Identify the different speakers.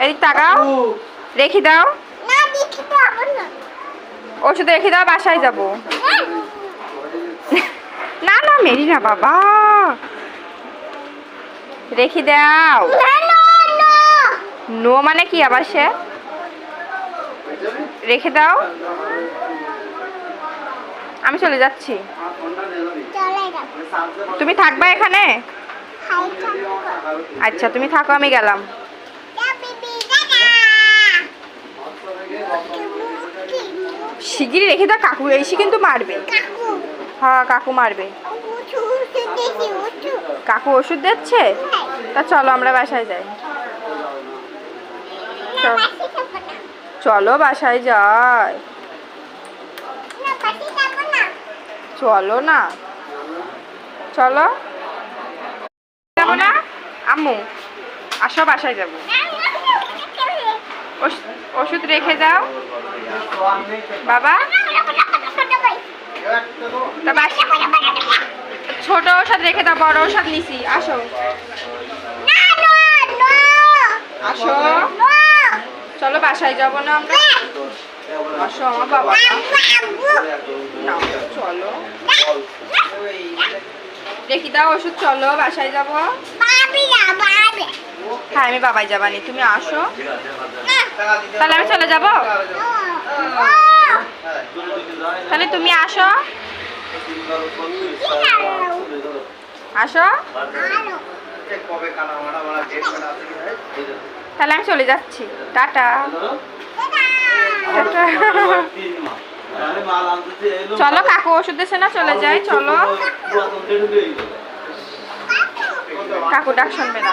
Speaker 1: এদিক তাকাও, রেখে দাও। ওষুধ রেখে দাও, বাসায় যাবো। না না মেরি না বাবা, রেখে দাও। নো মানে কি আবার সে? রেখে দাও, আমি চলে যাচ্ছি। তুমি থাকবা এখানে? আচ্ছা তুমি থাকো, আমি গেলাম। শিগগিরই রেখে দাও, কাকু এসে কিন্তু মারবে। হ্যাঁ কাকু মারবে। কাকু ওষুধ দিচ্ছে? তা চলো আমরা বাসায় যাই। চলো বাসায় যাই। চলো না, চলো। যাবো না আম্মু, আসো বাসায় যাবো। ওষুধ রেখে দাও বাবা। ছোট ওষুধ রেখে দাও, বড় ওষুধ নিছি। আসো আসো, চলো বাসায় যাবো না আমরা? আসো আমার বাবা, চলো রেখে দাও ওষুধ, চলো বাসায় যাবো। হ্যাঁ আমি বাবাই যাবানি, তুমি আসো। তাহলে আমি চলে যাবো, তাহলে তুমি আসো। আসো, তাহলে আমি চলে যাচ্ছি। টাটা। চলো কাকু ওষুধ দিচ্ছে না, চলে যাই চলো। কাকু ডাক শুনবে না।